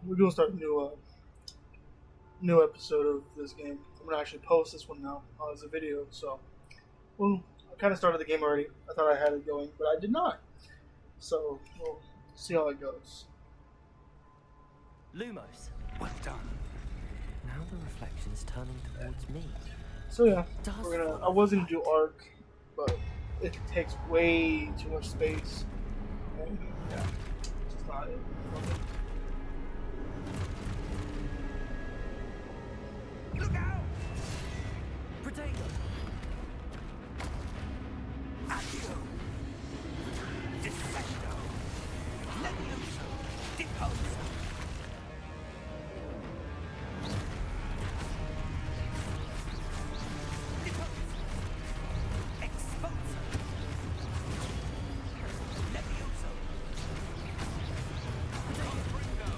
we're gonna start a new episode of this game. I'm gonna actually post this one now as a video. So, well, I kind of started the game already. I thought I had it going, but I did not. So we'll see how it goes. Lumos. Well done. Now the reflection's turning towards me. So yeah, Does we're gonna. I follow was the gonna do Arc, but it takes way too much space. And yeah, it's just not it. Look out! Potato. Accio! Defendo! Levioso! Deposa! Deposa! Expulsa! Levioso! Confringo!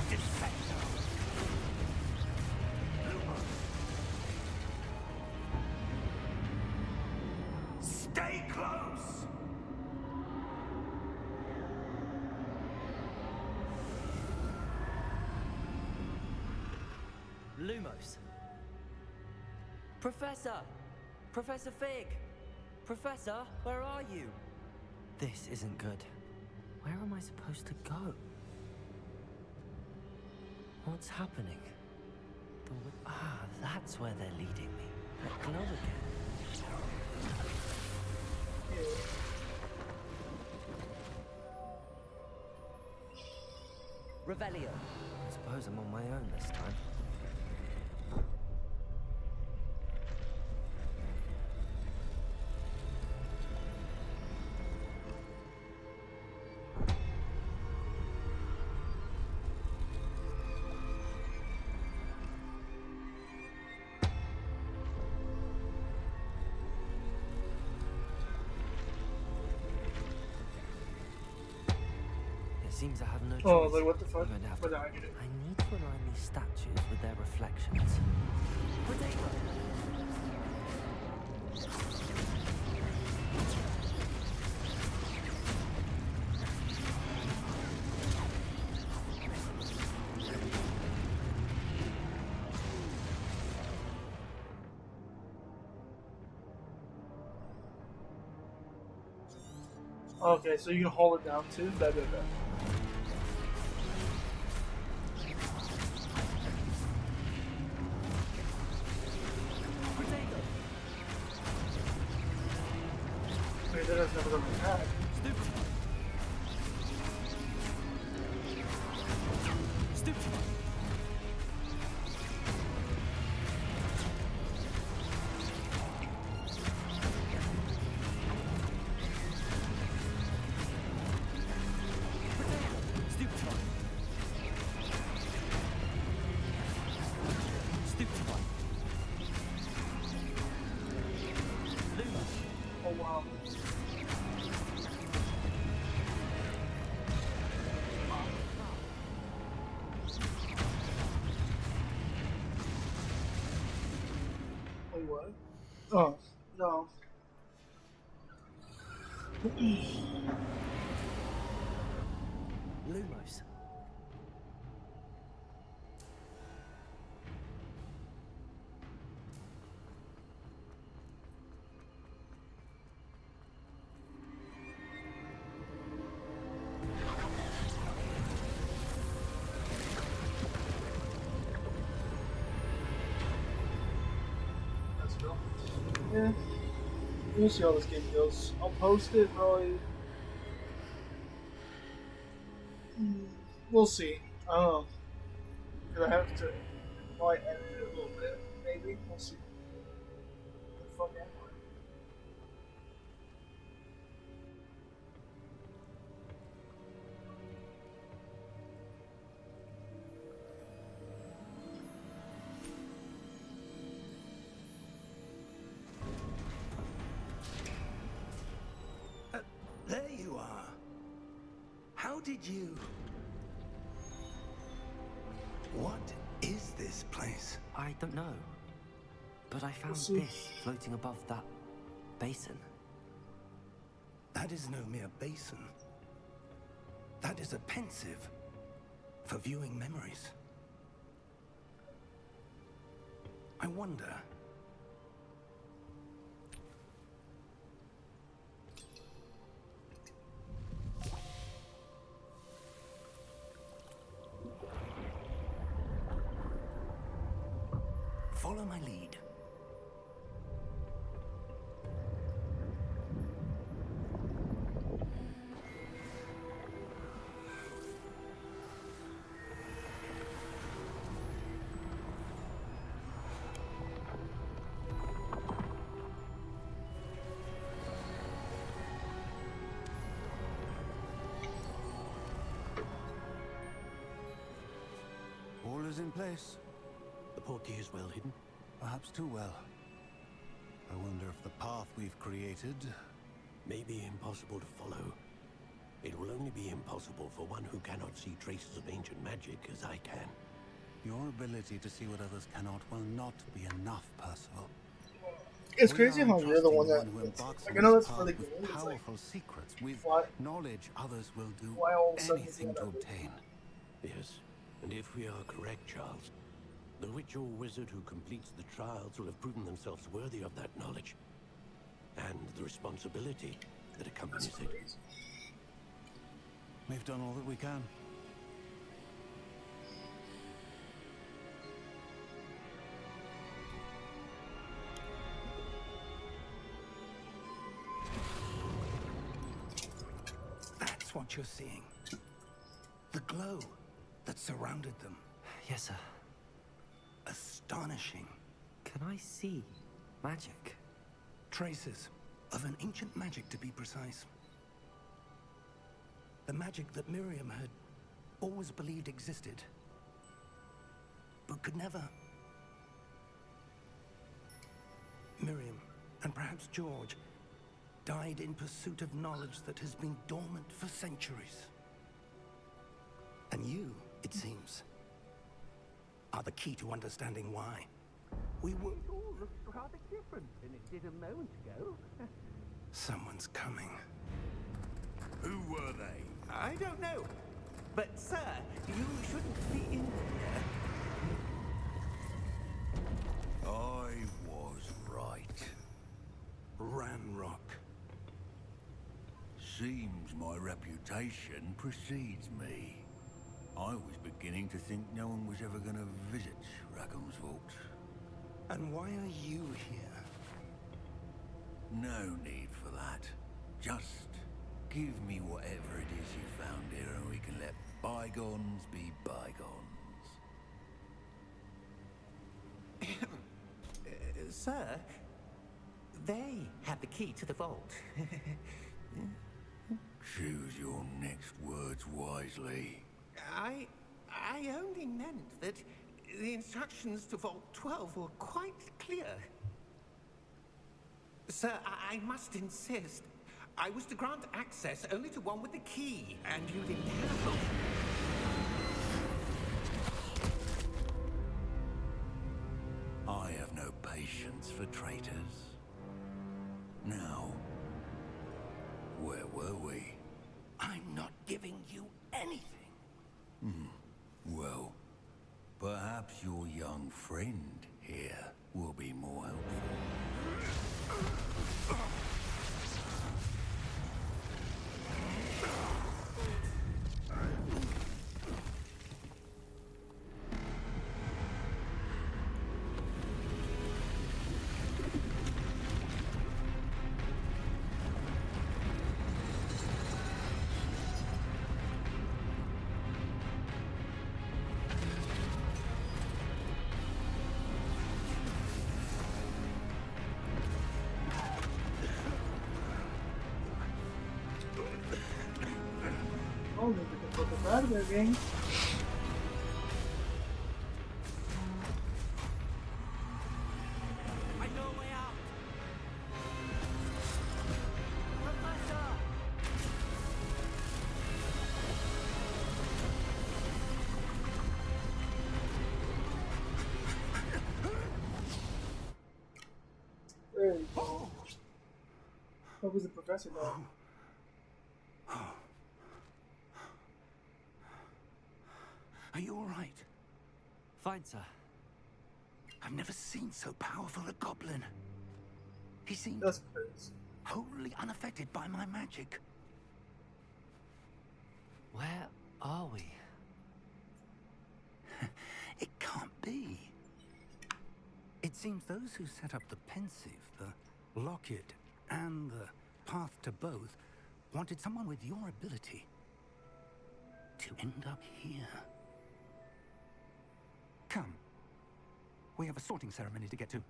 Defendo! Stay close! Lumos. Professor! Professor Fig! Professor, where are you? This isn't good. Where am I supposed to go? What's happening? That's where they're leading me. That glow again. Revelio. I suppose I'm on my own this time. It seems I have no choice. Oh, like what the fuck? I'm going to have What to... did I do? I need to align these statues with their reflections. Potato. Okay, so you can hold it down too. That. Potato. Wait, that doesn't have an attack. Stupid. Stupid. Stupid one. Stupid one. Luma. Oh wow. Wait, what? Oh no. Lumos. Let's go. Yeah. We'll see how this game goes. I'll post it probably. We'll see. I don't know. Because I have to probably edit it a little bit. Maybe. We'll see. The fuck am I? There you are. How did you... What is this place? I don't know. But I found see. this floating above that basin. That is no mere basin. That is a pensive for viewing memories. I wonder. Follow my lead. All is in place. The portkey is well hidden. Perhaps too well. I wonder if the path we've created... May be impossible to follow. It will only be impossible for one who cannot see traces of ancient magic as I can. Your ability to see what others cannot will not be enough, Percival. It's We crazy are how you're the one that. entrusting who embarks Like, on I know this that's for the path game. with It's like, powerful secrets, with why- knowledge others will do why all of a sudden anything it's to not- obtain. Yes, and if we are correct, Charles, the witch or wizard who completes the trials will have proven themselves worthy of that knowledge. And the responsibility that accompanies that's it. crazy. We've done all that we can. That's what you're seeing. The glow that surrounded them. Yes, sir. Astonishing. Can I see magic? Traces of an ancient magic, to be precise. The magic that Miriam had always believed existed, but could never. Miriam, and perhaps George, died in pursuit of knowledge that has been dormant for centuries. And you, it seems, are the key to understanding why. We were... It all looks rather different than it did a moment ago. Someone's coming. Who were they? I don't know. But, sir, you shouldn't be in here. I was right. Ranrock. Seems my reputation precedes me. I was beginning to think no one was ever going to visit Rackham's vault. And why are you here? No need for that. Just give me whatever it is you found here and we can let bygones be bygones. Sir, they have the key to the vault. Choose your next words wisely. I only meant that the instructions to Vault 12 were quite clear. Sir, I must insist. I was to grant access only to one with the key, and you didn't have. I have no patience for traitors. Now, where were we? I'm not giving you anything. Well, perhaps your young friend here will be more helpful. Oh, maybe we can put this out of there, gang. I know a way out. Professor! There you go. What was the professor though? Are you all right? Fine, sir. I've never seen so powerful a goblin. He seemed That's crazy. wholly unaffected by my magic. Where are we? It can't be. It seems those who set up the pensive, the locket, and the path to both wanted someone with your ability to end up here. Come. We have a sorting ceremony to get to.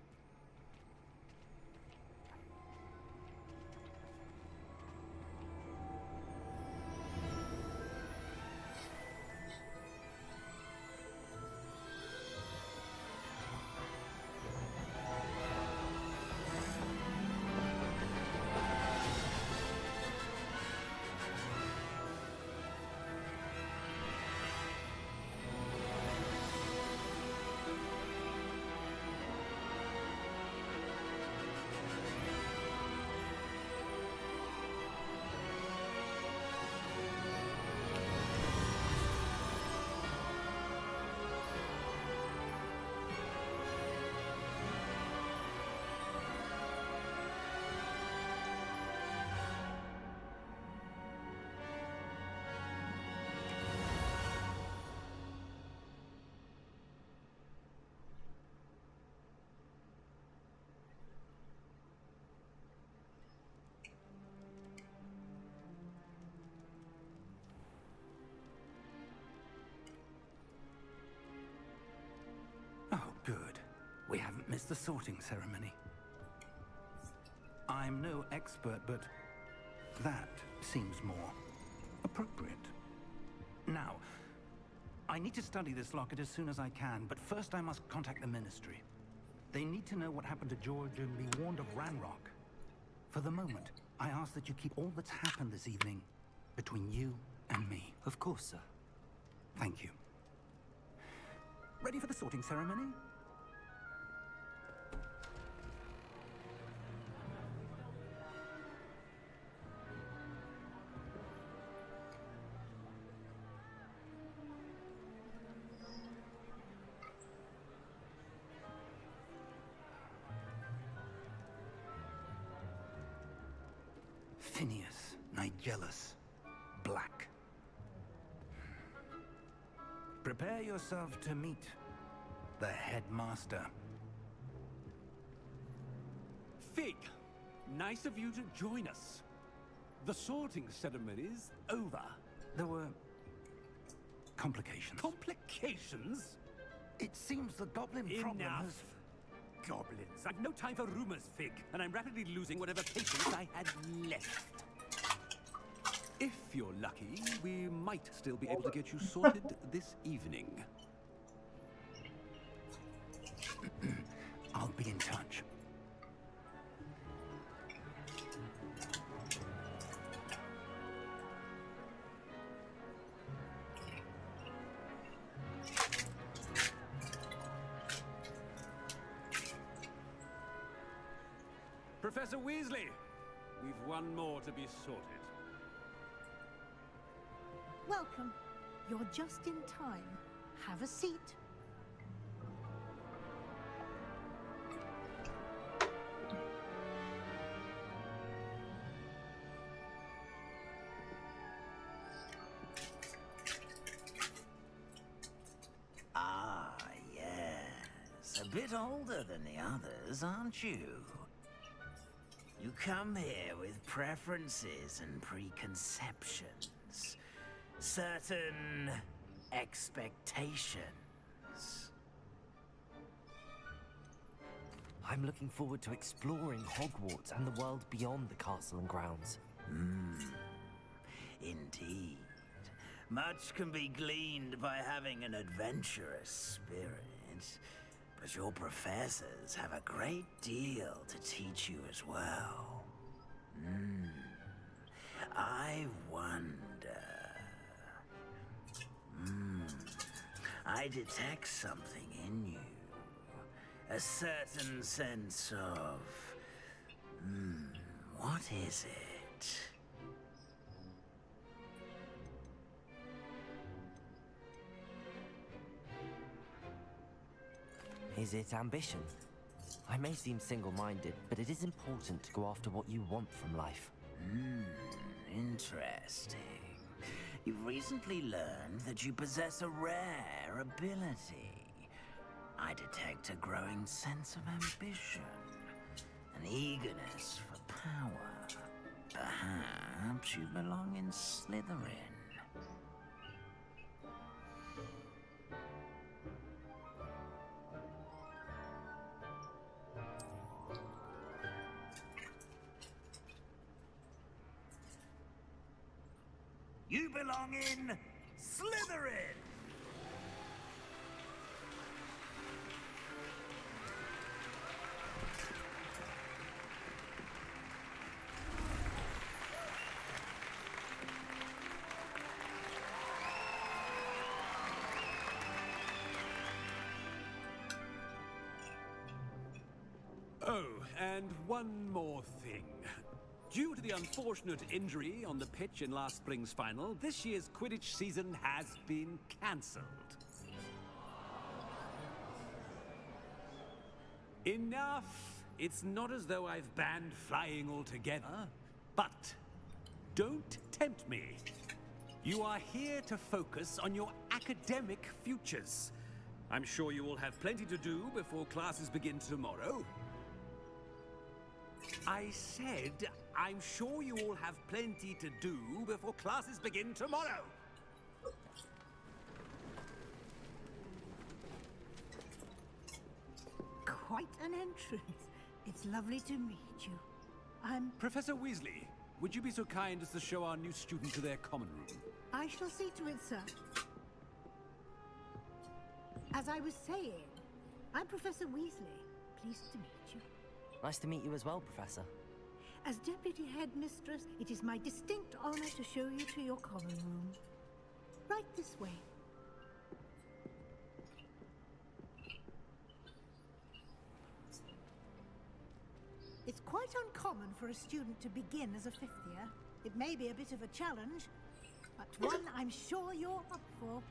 Oh, good. We haven't missed the sorting ceremony. I'm no expert, but that seems more appropriate. Now, I need to study this locket as soon as I can, but first I must contact the Ministry. They need to know what happened to George and be warned of Ranrock. For the moment, I ask that you keep all that's happened this evening between you and me. Of course, sir. Thank you. Ready for the sorting ceremony? Phineas, Nigellus, Black. Prepare yourself to meet the headmaster. Fig, nice of you to join us. The sorting ceremony's over. There were complications. Complications? It seems the goblin problem Enough. has... Goblins. I've no time for rumors, Fig, and I'm rapidly losing whatever patience I had left. If you're lucky, we might still be able to get you sorted this evening. I'll be in touch. Professor Weasley, we've one more to be sorted. Welcome. You're just in time. Have a seat. Ah, yes. A bit older than the others, aren't you? You come here with preferences and preconceptions. Certain expectations. I'm looking forward to exploring Hogwarts and the world beyond the castle and grounds. Indeed. Much can be gleaned by having an adventurous spirit, but your professors have a great deal to teach you as well. I wonder... I detect something in you. A certain sense of... what is it? Is it ambition? I may seem single-minded, but it is important to go after what you want from life. Interesting. You've recently learned that you possess a rare ability. I detect a growing sense of ambition, an eagerness for power. Perhaps you belong in Slytherin. You belong in Slytherin! Oh, and one more thing. Due to the unfortunate injury on the pitch in last spring's final, this year's Quidditch season has been cancelled. Enough! It's not as though I've banned flying altogether, but don't tempt me. You are here to focus on your academic futures. I'm sure you will have plenty to do before classes begin tomorrow. I said, I'm sure you all have plenty to do before classes begin tomorrow. Quite an entrance. It's lovely to meet you. I'm... Professor Weasley, would you be so kind as to show our new student to their common room? I shall see to it, sir. As I was saying, I'm Professor Weasley. Pleased to meet you. Nice to meet you as well, Professor. As Deputy Headmistress, it is my distinct honor to show you to your common room. Right this way. It's quite uncommon for a student to begin as a fifth year. It may be a bit of a challenge, but one I'm sure you're up for.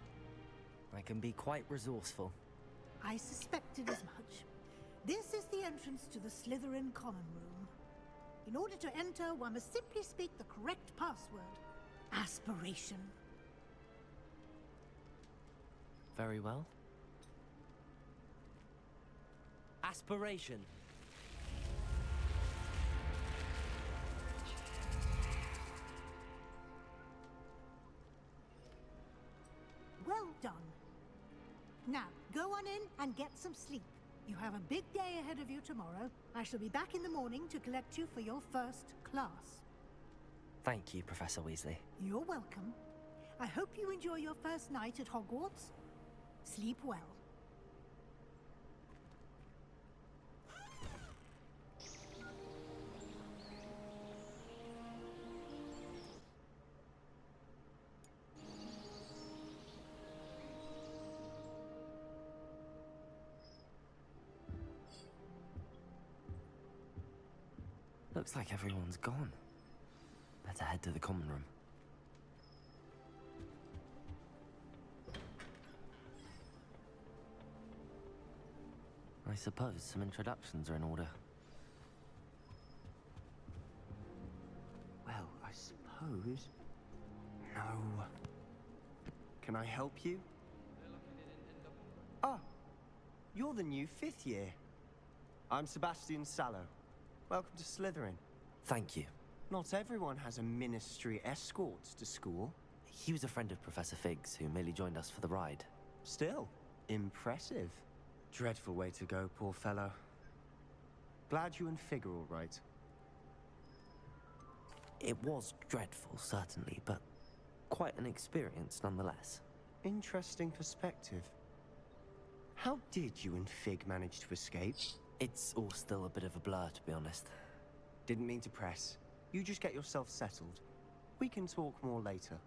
I can be quite resourceful. I suspected as much. This is the entrance to the Slytherin common room. In order to enter, one must simply speak the correct password. Aspiration. Very well. Aspiration. Well done. Now, go on in and get some sleep. You have a big day ahead of you tomorrow. I shall be back in the morning to collect you for your first class. Thank you, Professor Weasley. You're welcome. I hope you enjoy your first night at Hogwarts. Sleep well. Looks like everyone's gone. Better head to the common room. I suppose some introductions are in order. Well, I suppose... No. Can I help you? Ah, you're the new fifth year. I'm Sebastian Sallow. Welcome to Slytherin. Thank you. Not everyone has a ministry escort to school. He was a friend of Professor Fig's who merely joined us for the ride. Still, impressive. Dreadful way to go, poor fellow. Glad you and Fig are all right. It was dreadful, certainly, but quite an experience nonetheless. Interesting perspective. How did you and Fig manage to escape? It's all still a bit of a blur, to be honest. Didn't mean to press. You just get yourself settled. We can talk more later.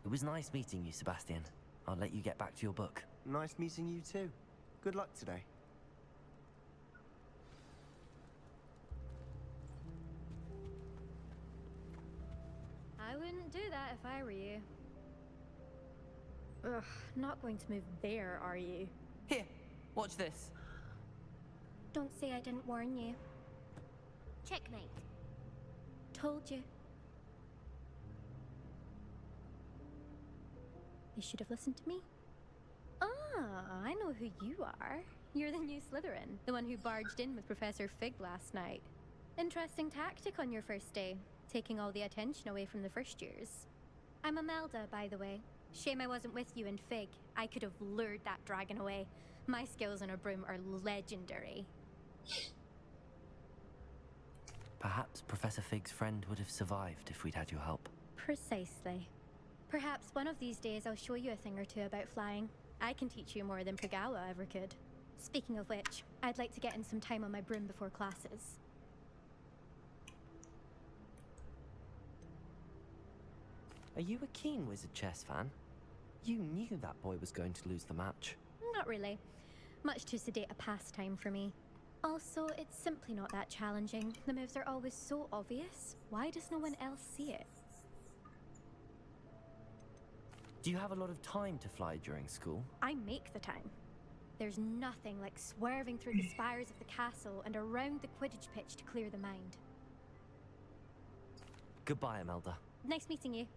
It was nice meeting you, Sebastian. I'll let you get back to your book. Nice meeting you too. Good luck today. I wouldn't do that if I were you. Ugh, not going to move there, are you? Here, watch this. Don't say I didn't warn you. Checkmate. Told you. You should have listened to me. Ah, I know who you are. You're the new Slytherin, the one who barged in with Professor Fig last night. Interesting tactic on your first day, taking all the attention away from the first years. I'm Imelda, by the way. Shame I wasn't with you in Fig. I could have lured that dragon away. My skills on a broom are legendary. Perhaps Professor Fig's friend would have survived if we'd had your help. Precisely. Perhaps one of these days I'll show you a thing or two about flying. I can teach you more than Pagawa ever could. Speaking of which, I'd like to get in some time on my broom before classes. Are you a keen Wizard chess fan? You knew that boy was going to lose the match. Not really. Much too sedate a pastime for me. Also, it's simply not that challenging. The moves are always so obvious. Why does no one else see it? Do you have a lot of time to fly during school? I make the time. There's nothing like swerving through the spires of the castle and around the Quidditch pitch to clear the mind. Goodbye, Imelda. Nice meeting you.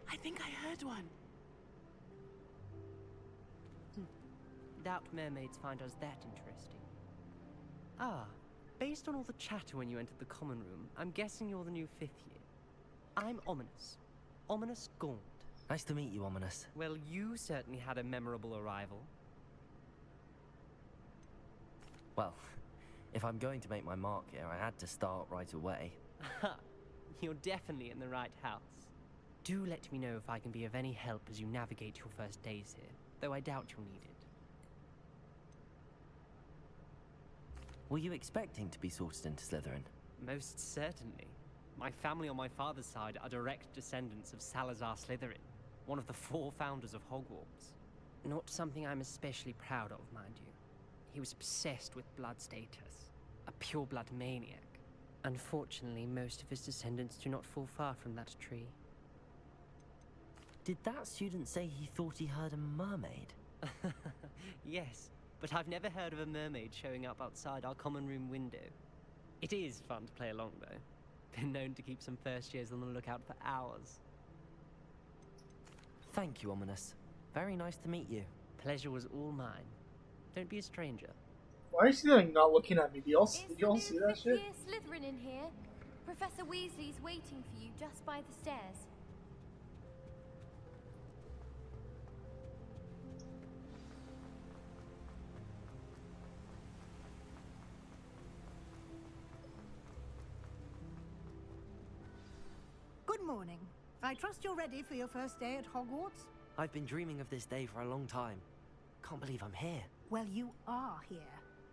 I think I heard one. Doubt mermaids find us that interesting. Ah, based on all the chatter when you entered the common room, I'm guessing you're the new 5th year. I'm Ominous. Ominous Gaunt. Nice to meet you, Ominous. Well, you certainly had a memorable arrival. Well, if I'm going to make my mark here, I had to start right away. You're definitely in the right house. Do let me know if I can be of any help as you navigate your first days here, though I doubt you'll need it. Were you expecting to be sorted into Slytherin? Most certainly. My family on my father's side are direct descendants of Salazar Slytherin, one of the 4 founders of Hogwarts. Not something I'm especially proud of, mind you. He was obsessed with blood status, a pure-blood maniac. Unfortunately, most of his descendants do not fall far from that tree. Did that student say he thought he heard a mermaid? Yes, but I've never heard of a mermaid showing up outside our common room window. It is fun to play along, though. Been known to keep some first years on the lookout for hours. Thank you, Ominous. Very nice to meet you. Pleasure was all mine. Don't be a stranger. Why is he like not looking at me? Do y'all see that shit? Slytherin in here. Professor Weasley's waiting for you just by the stairs. Good morning. I trust you're ready for your first day at Hogwarts? I've been dreaming of this day for a long time. Can't believe I'm here. Well, you are here.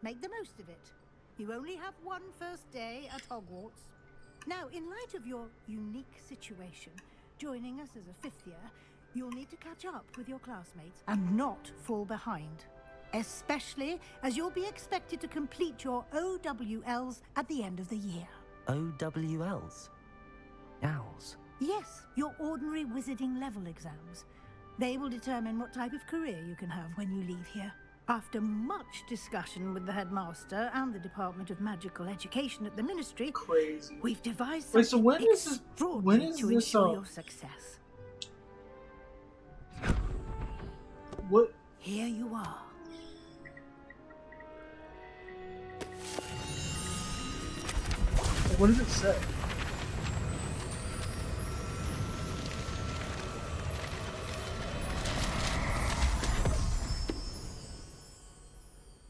Make the most of it. You only have one first day at Hogwarts. Now, in light of your unique situation, joining us as a 5th year, you'll need to catch up with your classmates and not fall behind. Especially as you'll be expected to complete your OWLs at the end of the year. OWLs? Owls? Yes, your ordinary wizarding level exams. They will determine what type of career you can have when you leave here. After much discussion with the headmaster and the Department of Magical Education at the Ministry, crazy. We've devised Wait, so something when is extraordinary to this ensure your success. What? Here you are. What does it say?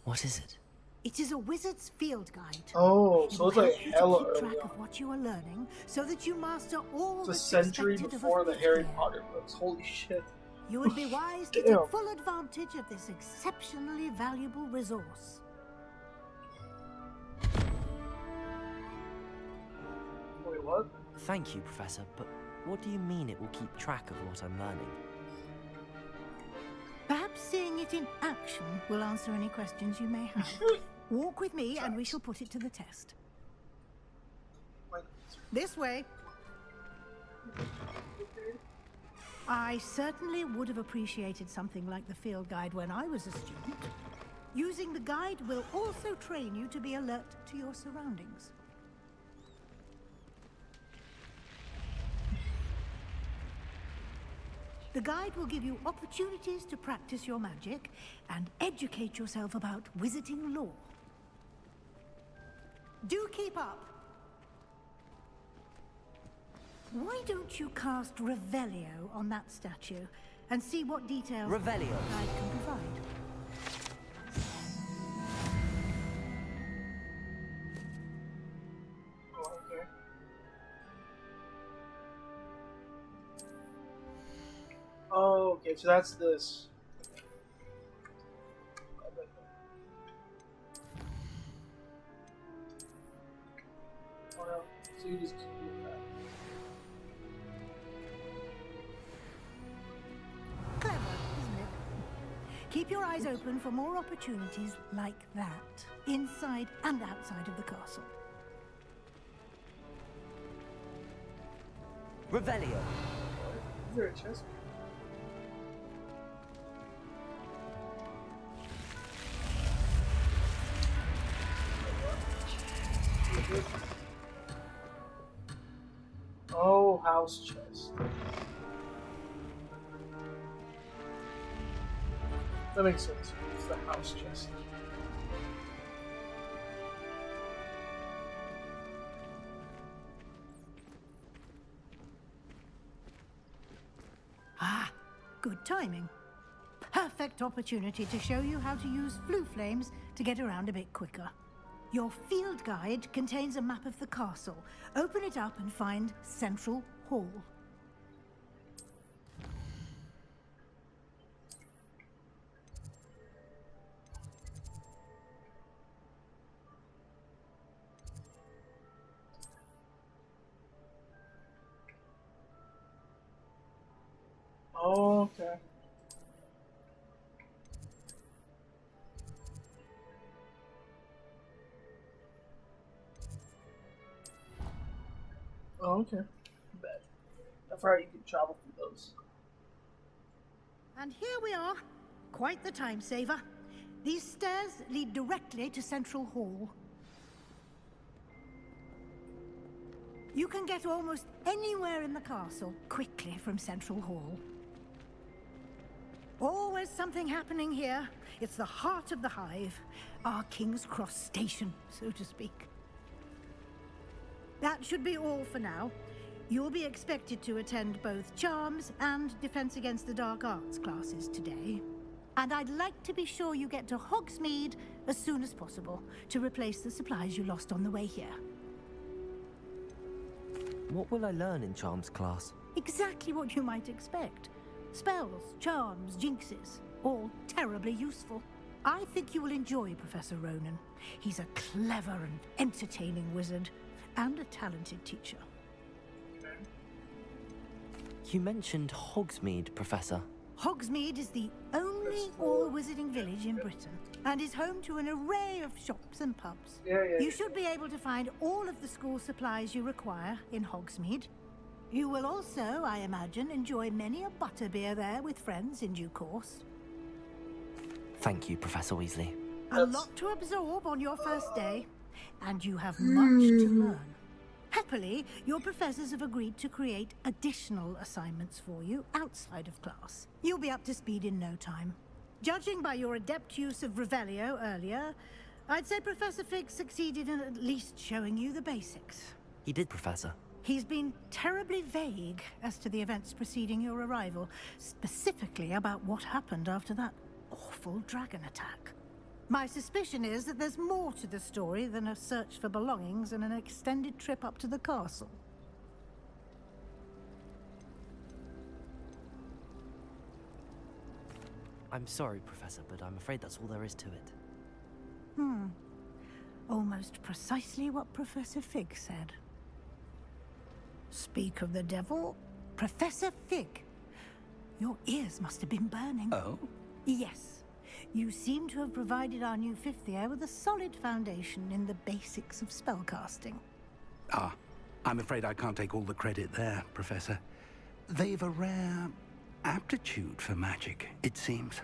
What is it? It is a wizard's field guide. Oh, It so will it's like help you to hella keep early track on. of what you are learning so that you master all It's a that's century expected of a before the fifth Harry year. Potter books. Holy shit. You would be wise to Damn. take full advantage of this exceptionally valuable resource. Wait, what? Thank you, Professor, but what do you mean it will keep track of what I'm learning? Perhaps seeing it in action will answer any questions you may have. Walk with me and we shall put it to the test. This way. I certainly would have appreciated something like the field guide when I was a student. Using the guide will also train you to be alert to your surroundings. The guide will give you opportunities to practice your magic and educate yourself about wizarding lore. Do keep up! Why don't you cast Revelio on that statue and see what details Revelio. the guide can provide? Oh, okay. Oh, okay, so that's this. Oh no, so you just keep doing that. Clever, isn't it? Keep your eyes open for more opportunities like that, inside and outside of the castle. Revelio. Is there a chest? Oh, house chest. That makes sense. It's the house chest. Ah, good timing. Perfect opportunity to show you how to use flue flames to get around a bit quicker. Your field guide contains a map of the castle. Open it up and find Central Hall. Oh, okay. Oh, okay. Bet. I forgot you could travel through those. And here we are. Quite the time saver. These stairs lead directly to Central Hall. You can get almost anywhere in the castle quickly from Central Hall. Always something happening here. It's the heart of the hive. Our King's Cross station, so to speak. That should be all for now. You'll be expected to attend both Charms and Defense Against the Dark Arts classes today. And I'd like to be sure you get to Hogsmeade as soon as possible to replace the supplies you lost on the way here. What will I learn in Charms class? Exactly what you might expect. Spells, charms, jinxes, all terribly useful. I think you will enjoy Professor Ronan. He's a clever and entertaining wizard, and a talented teacher. You mentioned Hogsmeade, Professor. Hogsmeade is the only all-wizarding village in Britain, and is home to an array of shops and pubs. You should be able to find all of the school supplies you require in Hogsmeade. You will also, I imagine, enjoy many a butterbeer there with friends in due course. Thank you, Professor Weasley. A lot to absorb on your first day, and you have much to learn. Happily, your professors have agreed to create additional assignments for you outside of class. You'll be up to speed in no time. Judging by your adept use of Revelio earlier, I'd say Professor Fig succeeded in at least showing you the basics. He did, Professor. He's been terribly vague as to the events preceding your arrival, specifically about what happened after that awful dragon attack. My suspicion is that there's more to the story than a search for belongings and an extended trip up to the castle. I'm sorry, Professor, but I'm afraid that's all there is to it. Almost precisely what Professor Fig said. Speak of the devil, Professor Fig. Your ears must have been burning. Oh? Yes. You seem to have provided our new fifth year with a solid foundation in the basics of spellcasting. Ah, I'm afraid I can't take all the credit there, Professor. They've a rare aptitude for magic, it seems.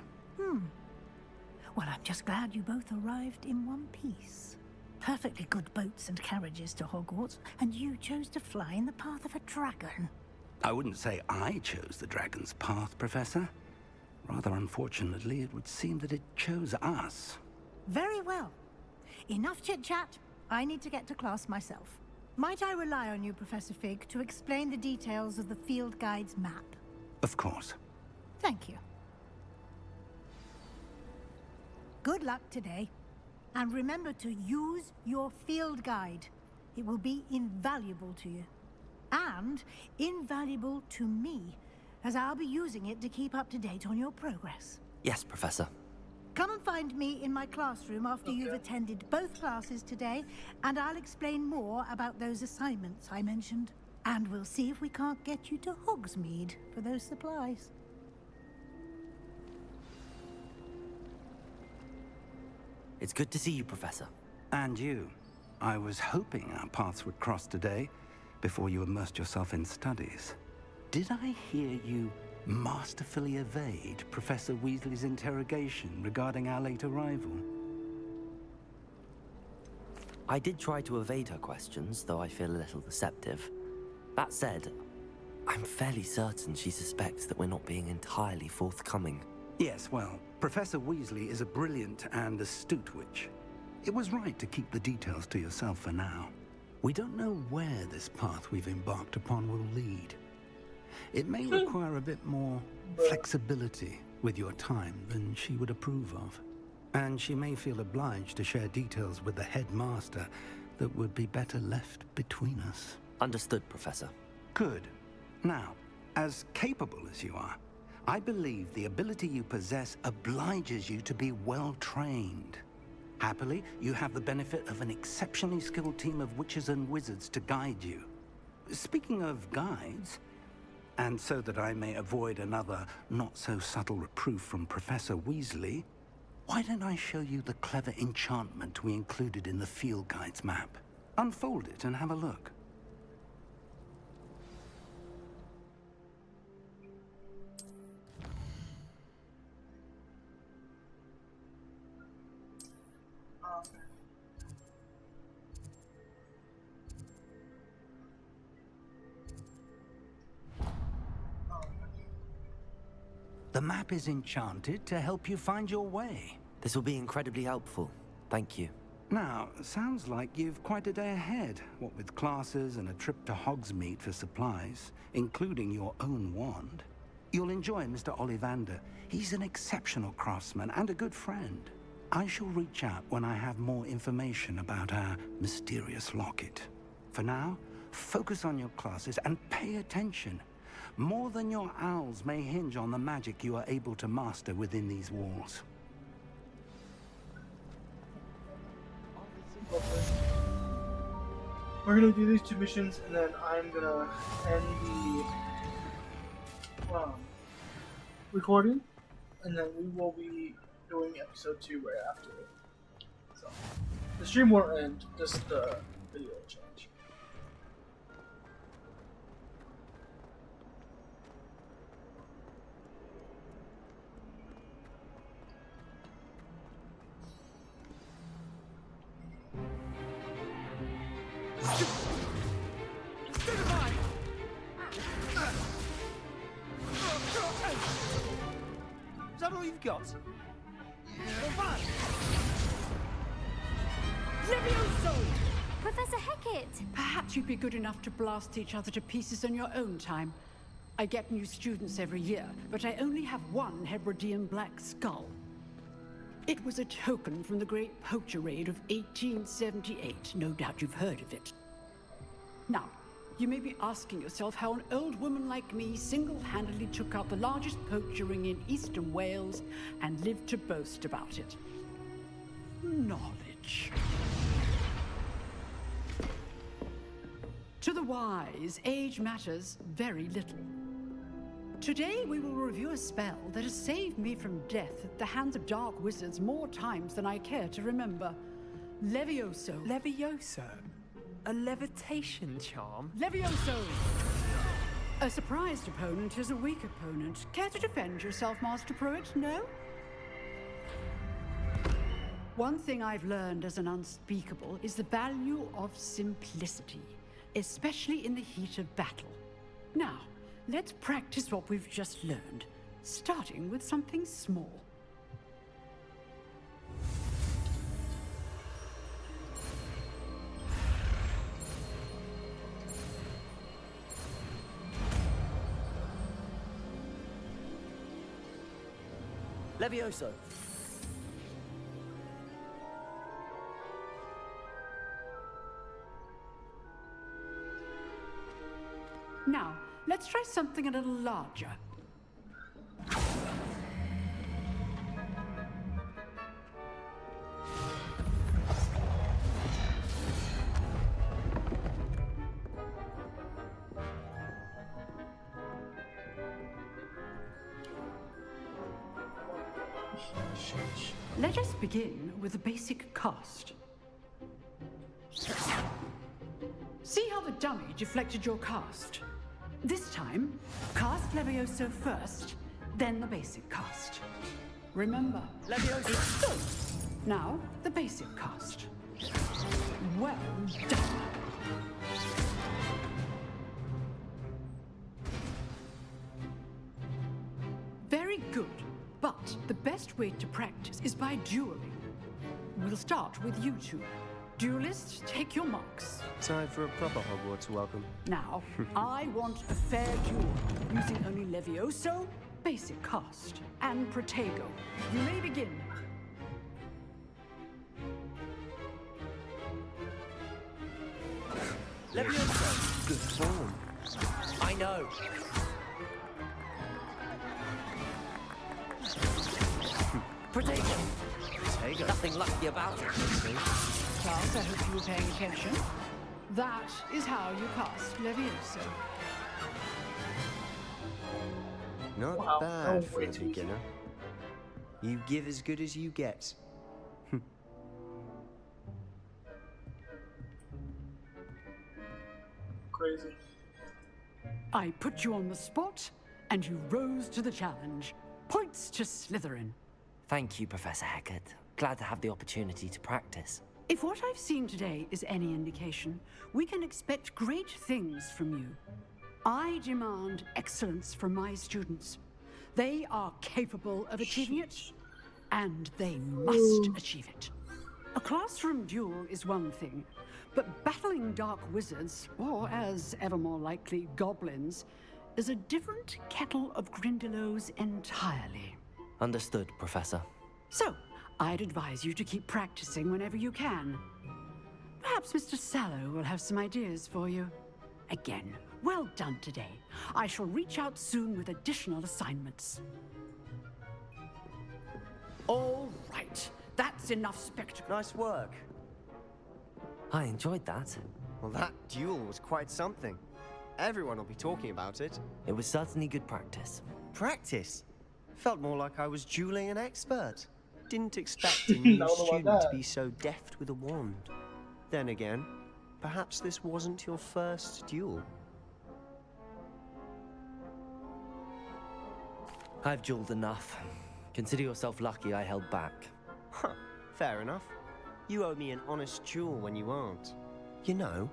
Well, I'm just glad you both arrived in one piece. Perfectly good boats and carriages to Hogwarts, and you chose to fly in the path of a dragon. I wouldn't say I chose the dragon's path, Professor. Rather unfortunately, it would seem that it chose us. Very well. Enough chit-chat. I need to get to class myself. Might I rely on you, Professor Fig, to explain the details of the field guide's map? Of course. Thank you. Good luck today. And remember to use your field guide. It will be invaluable to you. And invaluable to me, as I'll be using it to keep up to date on your progress. Yes, Professor. Come and find me in my classroom after you've attended both classes today, and I'll explain more about those assignments I mentioned. And we'll see if we can't get you to Hogsmeade for those supplies. It's good to see you, Professor. And you. I was hoping our paths would cross today, before you immersed yourself in studies. Did I hear you masterfully evade Professor Weasley's interrogation regarding our late arrival? I did try to evade her questions, though I feel a little deceptive. That said, I'm fairly certain she suspects that we're not being entirely forthcoming. Yes, well, Professor Weasley is a brilliant and astute witch. It was right to keep the details to yourself for now. We don't know where this path we've embarked upon will lead. It may require a bit more flexibility with your time than she would approve of. And she may feel obliged to share details with the headmaster that would be better left between us. Understood, Professor. Good. Now, as capable as you are, I believe the ability you possess obliges you to be well trained. Happily, you have the benefit of an exceptionally skilled team of witches and wizards to guide you. Speaking of guides, and so that I may avoid another not-so-subtle reproof from Professor Weasley, why don't I show you the clever enchantment we included in the field guide's map? Unfold it and have a look. The map is enchanted to help you find your way. This will be incredibly helpful. Thank you. Now, sounds like you've quite a day ahead, what with classes and a trip to Hogsmeade for supplies, including your own wand. You'll enjoy Mr. Ollivander. He's an exceptional craftsman and a good friend. I shall reach out when I have more information about our mysterious locket. For now, focus on your classes and pay attention. More than your owls may hinge on the magic you are able to master within these walls. We're gonna do these two missions, and then I'm gonna end the recording, and then we will be doing episode 2 right after it. So the stream won't end, just the video will change. Is that all you've got? Levioso! Professor Hecat! Perhaps you'd be good enough to blast each other to pieces in your own time. I get new students every year, but I only have one Hebridean black skull. It was a token from the Great Poacher Raid of 1878. No doubt you've heard of it. Now, you may be asking yourself how an old woman like me single-handedly took out the largest poacher ring in eastern Wales and lived to boast about it. Knowledge. To the wise, age matters very little. Today we will review a spell that has saved me from death at the hands of dark wizards more times than I care to remember. Levioso. Levioso? A levitation charm? Levioso! A surprised opponent is a weak opponent. Care to defend yourself, Master Pruitt? No? One thing I've learned as an unspeakable is the value of simplicity, especially in the heat of battle. Now, let's practice what we've just learned, starting with something small. Levioso. Now, let's try something a little larger. Let us begin with the basic cast. See how the dummy deflected your cast? This time, cast Levioso first, then the basic cast. Remember, Levioso. Now, the basic cast. Well done. Very good. But the best way to practice is by dueling. We'll start with you two. Duelists, take your marks. Time for a proper Hogwarts welcome. Now, I want a fair duel, using only Levioso, basic cast, and Protego. You may begin. Levioso. Good form. I know. Protego. Protego. Nothing lucky about it. Class, I hope you were paying attention. That is how you cast Levioso. Not bad for a beginner. You give as good as you get. Crazy. I put you on the spot, and you rose to the challenge. Points to Slytherin. Thank you, Professor Hecat. Glad to have the opportunity to practice. If what I've seen today is any indication, we can expect great things from you. I demand excellence from my students. They are capable of achieving it, and they must achieve it. A classroom duel is one thing, but battling dark wizards, or as ever more likely, goblins, is a different kettle of Grindylows entirely. Understood, Professor. So, I'd advise you to keep practicing whenever you can. Perhaps Mr. Sallow will have some ideas for you. Again, well done today. I shall reach out soon with additional assignments. All right, that's enough spectacle. Nice work. I enjoyed that. Well, that duel was quite something. Everyone will be talking about it. It was certainly good practice. Practice? Felt more like I was dueling an expert. Didn't expect a new student to be so deft with a wand. Then again, perhaps this wasn't your first duel. I've dueled enough. Consider yourself lucky I held back. Huh, fair enough. You owe me an honest duel when you aren't. You know,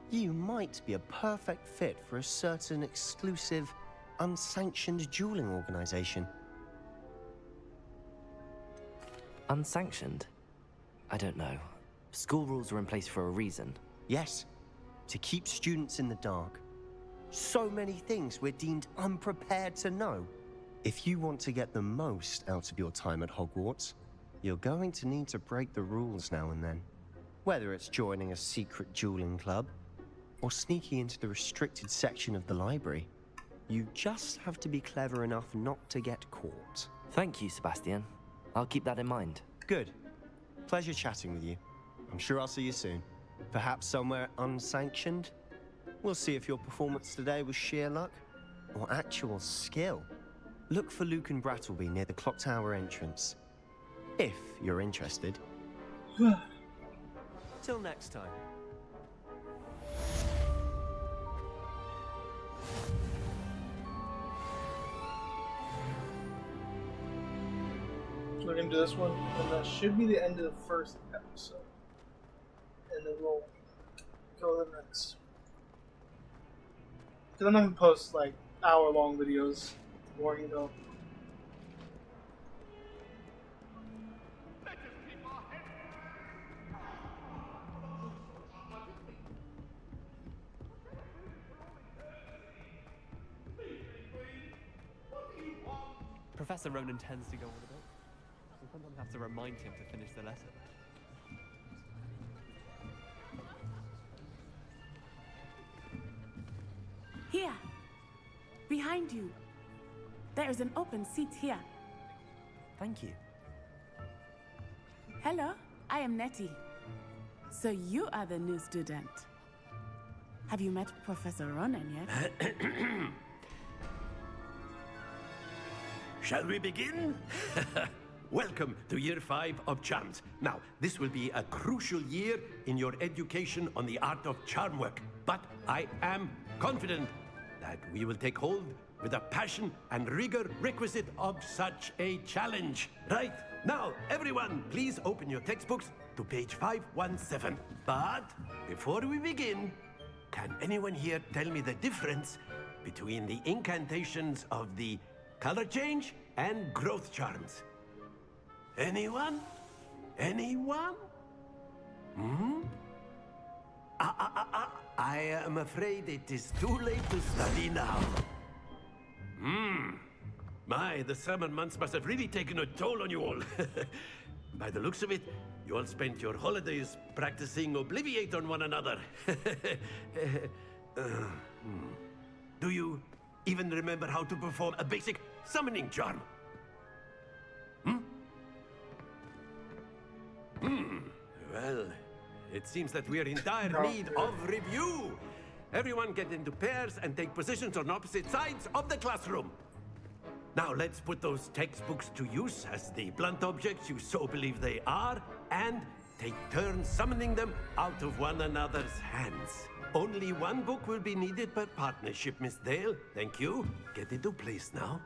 you might be a perfect fit for a certain exclusive, unsanctioned dueling organization. Unsanctioned? I don't know. School rules are in place for a reason. Yes, to keep students in the dark. So many things we're deemed unprepared to know. If you want to get the most out of your time at Hogwarts, you're going to need to break the rules now and then. Whether it's joining a secret dueling club, or sneaking into the restricted section of the library. You just have to be clever enough not to get caught. Thank you, Sebastian. I'll keep that in mind. Good. Pleasure chatting with you. I'm sure I'll see you soon. Perhaps somewhere unsanctioned? We'll see if your performance today was sheer luck or actual skill. Look for Luke and Brattleby near the clock tower entrance. If you're interested. Till next time. So we're gonna do this one, and that should be the end of the first episode. And then we'll go to the next. Because I'm not gonna post like hour-long videos. Boring though. Professor Ronan tends to go on a bit. We sometimes have to remind him to finish the lesson. Here, behind you. There is an open seat here. Thank you. Hello, I am Nettie. So you are the new student. Have you met Professor Ronan yet? Shall we begin? Welcome to Year 5 of Charms. Now, this will be a crucial year in your education on the art of charm work. But I am confident that we will take hold with the passion and rigor requisite of such a challenge. Right, now, everyone, please open your textbooks to page 517. But before we begin, can anyone here tell me the difference between the incantations of the color change and growth charms? Anyone? Anyone? I am afraid it is too late to study now. My, the summer months must have really taken a toll on you all. By the looks of it, you all spent your holidays practicing Obliviate on one another. Do you even remember how to perform a basic summoning charm? Well, it seems that we are in dire need of review. Everyone get into pairs and take positions on opposite sides of the classroom. Now let's put those textbooks to use as the blunt objects you so believe they are, and take turns summoning them out of one another's hands. Only one book will be needed per partnership, Miss Dale. Thank you. Get into place now.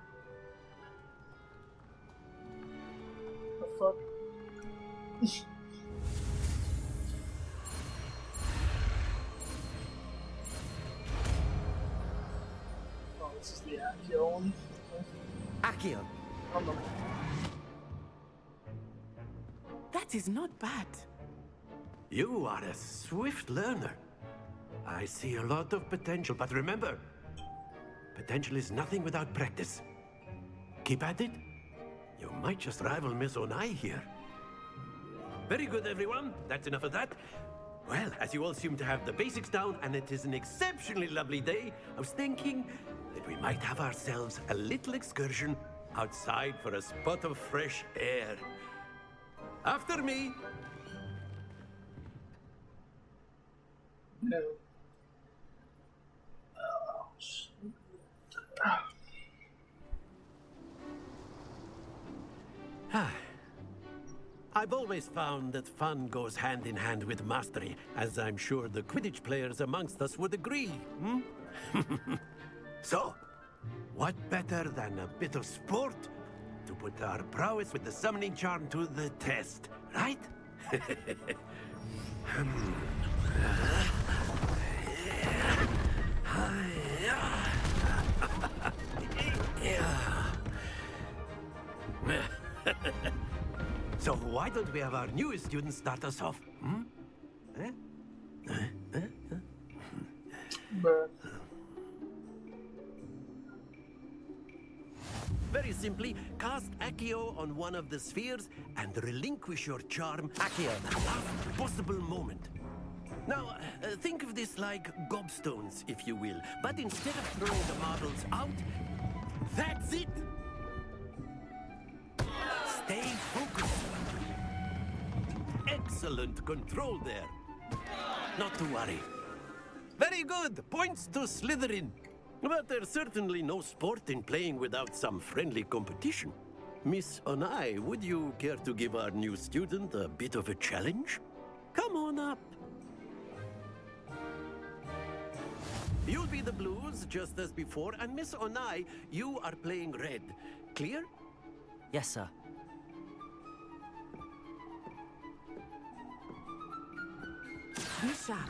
The fuck? Oh, this is the Accio one. Accio. That is not bad. You are a swift learner. I see a lot of potential, but remember, potential is nothing without practice. Keep at it. You might just rival Miss Onai here. Very good, everyone. That's enough of that. Well, as you all seem to have the basics down, and it is an exceptionally lovely day, I was thinking that we might have ourselves a little excursion outside for a spot of fresh air. After me. No. I've always found that fun goes hand in hand with mastery, as I'm sure the Quidditch players amongst us would agree, So, what better than a bit of sport to put our prowess with the summoning charm to the test, right? So why don't we have our newest student start us off? Very simply, cast Accio on one of the spheres and relinquish your charm Accio at the last possible moment. Now, think of this like gobstones, if you will. But instead of throwing the marbles out, that's it! Stay focused. Excellent control there. Not to worry. Very good. Points to Slytherin. But there's certainly no sport in playing without some friendly competition. Miss Onai, would you care to give our new student a bit of a challenge? Come on up. You'll be the blues, just as before, and Miss Onai, you are playing red. Clear? Yes, sir. Be sharp.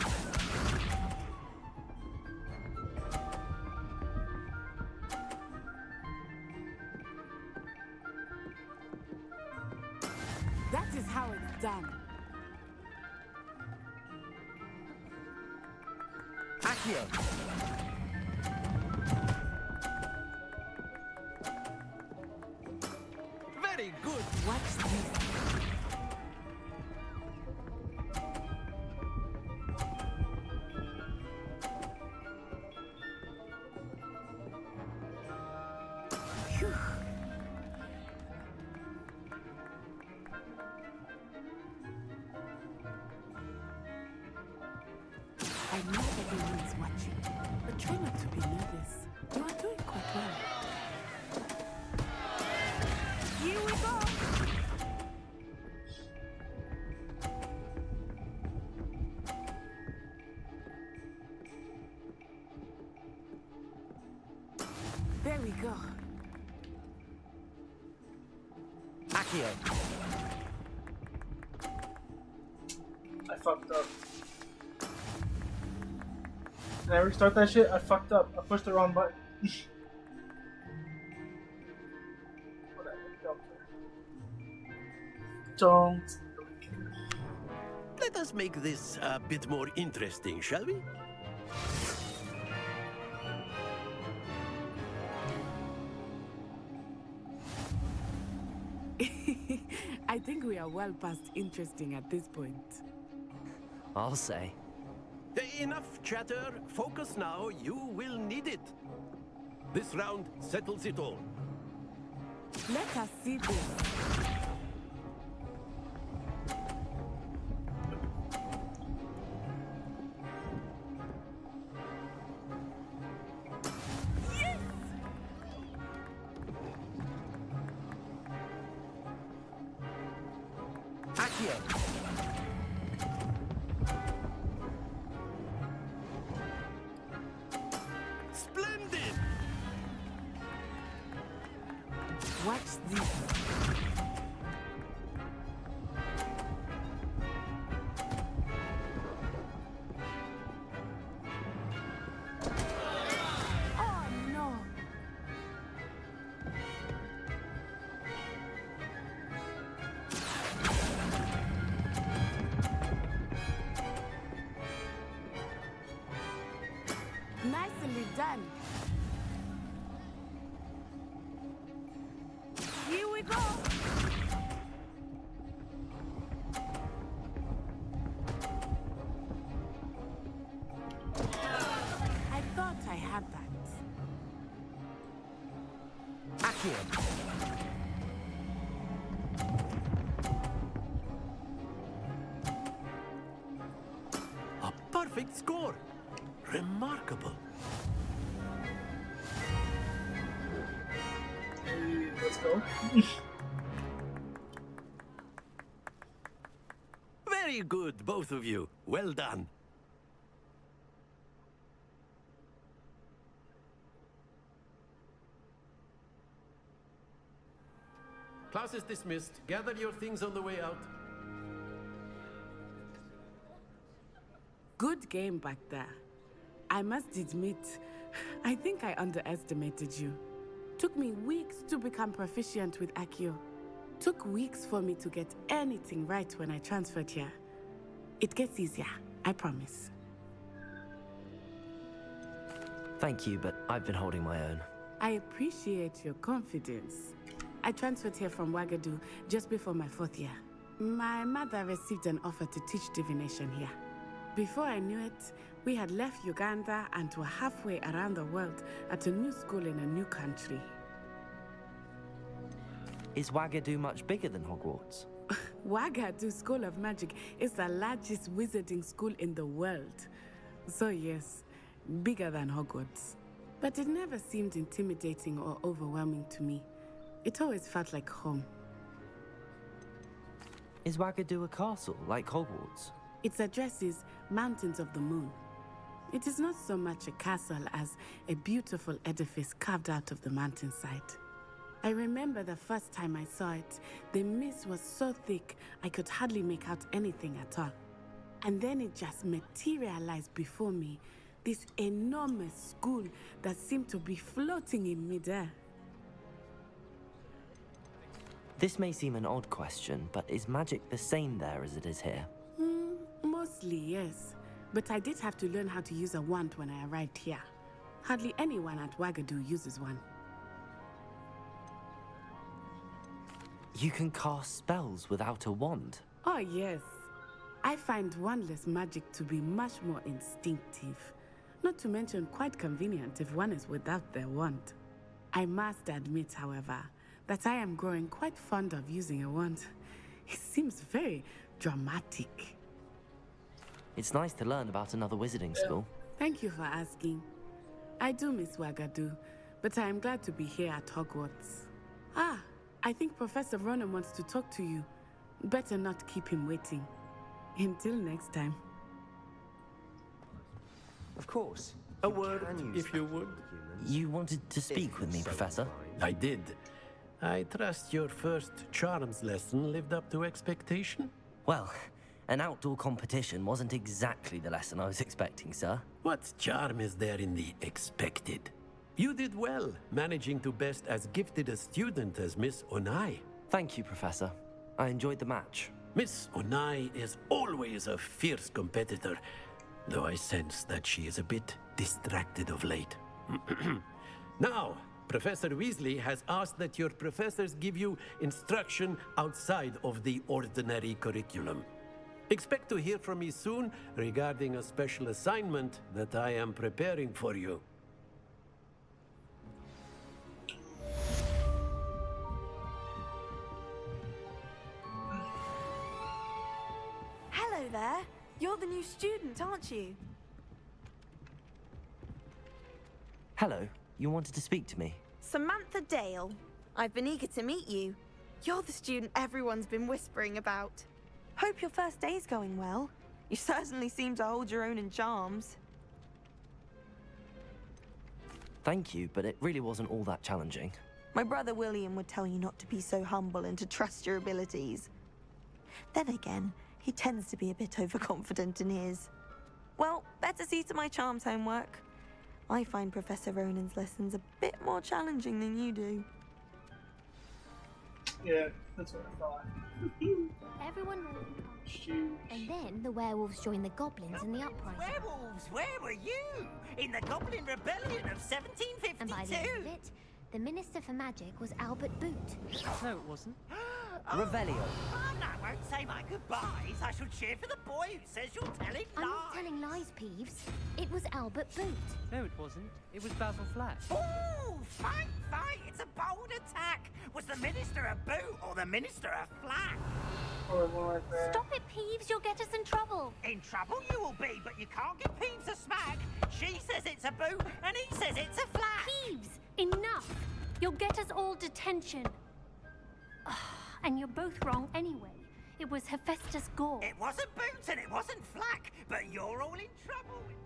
That is how it's done. Accio! Very good. Watch this. Phew. I know everyone is watching, but try not to be nervous. You are doing quite well. Here we go! There we go. Accio! I fucked up. Did I restart that shit? I fucked up. I pushed the wrong button. Whatever. Don't care. Let us make this a bit more interesting, shall we? I think we are well past interesting at this point. I'll say. Enough chatter. Focus now. You will need it. This round settles it all. Let us see this. Accio! Splendid! Watch this. Oh no! Nicely done. Here we go. I thought I had that. Accio! A perfect score. Remarkable. Hey, let's go. Very good, both of you. Well done. Class is dismissed. Gather your things on the way out. Good game back there. I must admit, I think I underestimated you. Took me weeks to become proficient with Accio. Took weeks for me to get anything right when I transferred here. It gets easier, I promise. Thank you, but I've been holding my own. I appreciate your confidence. I transferred here from Wagadu just before my 4th year. My mother received an offer to teach divination here. Before I knew it, we had left Uganda and were halfway around the world at a new school in a new country. Is Wagadu much bigger than Hogwarts? Wagadu School of Magic is the largest wizarding school in the world. So yes, bigger than Hogwarts. But it never seemed intimidating or overwhelming to me. It always felt like home. Is Wagadu a castle, like Hogwarts? Its address is Mountains of the Moon. It is not so much a castle as a beautiful edifice carved out of the mountainside. I remember the first time I saw it, the mist was so thick I could hardly make out anything at all. And then it just materialized before me, this enormous school that seemed to be floating in midair. This may seem an odd question, but is magic the same there as it is here? Mostly, yes. But I did have to learn how to use a wand when I arrived here. Hardly anyone at Wagadu uses one. You can cast spells without a wand? Oh, yes. I find wandless magic to be much more instinctive. Not to mention quite convenient if one is without their wand. I must admit, however, that I am growing quite fond of using a wand. It seems very dramatic. It's nice to learn about another wizarding school. Thank you for asking. I do miss Wagadu, but I am glad to be here at Hogwarts. I think Professor Ronan wants to talk to you. Better not keep him waiting. Until next time. Of course. A word, if you would. You wanted to speak with me, Professor? I did. I trust your first charms lesson lived up to expectation? Well, an outdoor competition wasn't exactly the lesson I was expecting, sir. What charm is there in the expected? You did well, managing to best as gifted a student as Miss Onai. Thank you, Professor. I enjoyed the match. Miss Onai is always a fierce competitor, though I sense that she is a bit distracted of late. Now, Professor Weasley has asked that your professors give you instruction outside of the ordinary curriculum. Expect to hear from me soon regarding a special assignment that I am preparing for you. Hello there. You're the new student, aren't you? Hello. You wanted to speak to me? Samantha Dale. I've been eager to meet you. You're the student everyone's been whispering about. Hope your first day's going well. You certainly seem to hold your own in charms. Thank you, but it really wasn't all that challenging. My brother William would tell you not to be so humble and to trust your abilities. Then again, he tends to be a bit overconfident in his. Well, better see to my charms homework. I find Professor Ronan's lessons a bit more challenging than you do. Yeah, that's what I thought. Everyone and then the werewolves joined the goblins in the uprising. Werewolves, where were you? In the Goblin Rebellion of 1752? And by the end of it, the Minister for Magic was Albert Boot. No, it wasn't. Revelio. Oh, no, I won't say my goodbyes. I shall cheer for the boy who says you're telling lies. I'm not telling lies, Peeves. It was Albert Boot. No, it wasn't. It was Basil Flash. Oh, fight! It's a bold attack. Was the Minister a boot or the Minister a flash? Stop it, Peeves. You'll get us in trouble. In trouble you will be, but you can't give Peeves a smack. She says it's a boot and he says it's a flash. Peeves, enough. You'll get us all detention. And you're both wrong anyway. It was Hephaestus Gore. It wasn't Boots and it wasn't Flack, but you're all in trouble with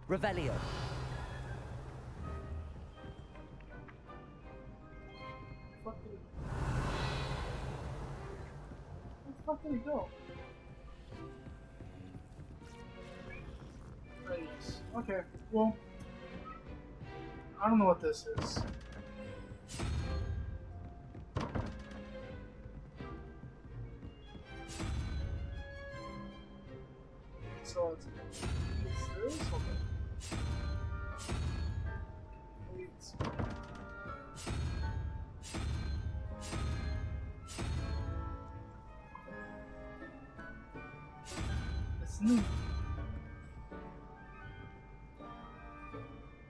Revelio. Let's fucking go. Okay, well, I don't know what this is. So it's this? Okay. Wait.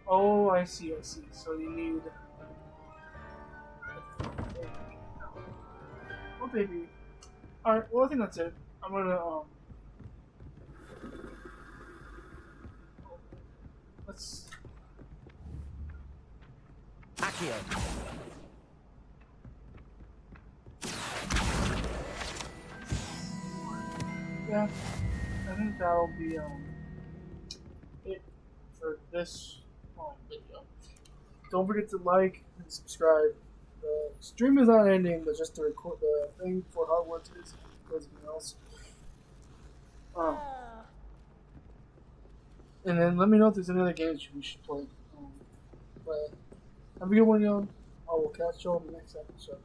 Oh, I see. So you need. Oh, baby. Alright, well, I think that's it. I'm gonna, let's. Accio. Yeah, I think that'll be, it for this video. Don't forget to like and subscribe. The stream is not ending, but just to record the thing for Hogwarts is everything else. And then let me know if there's any other games we should play. But have a good one, y'all. I will catch y'all in the next episode.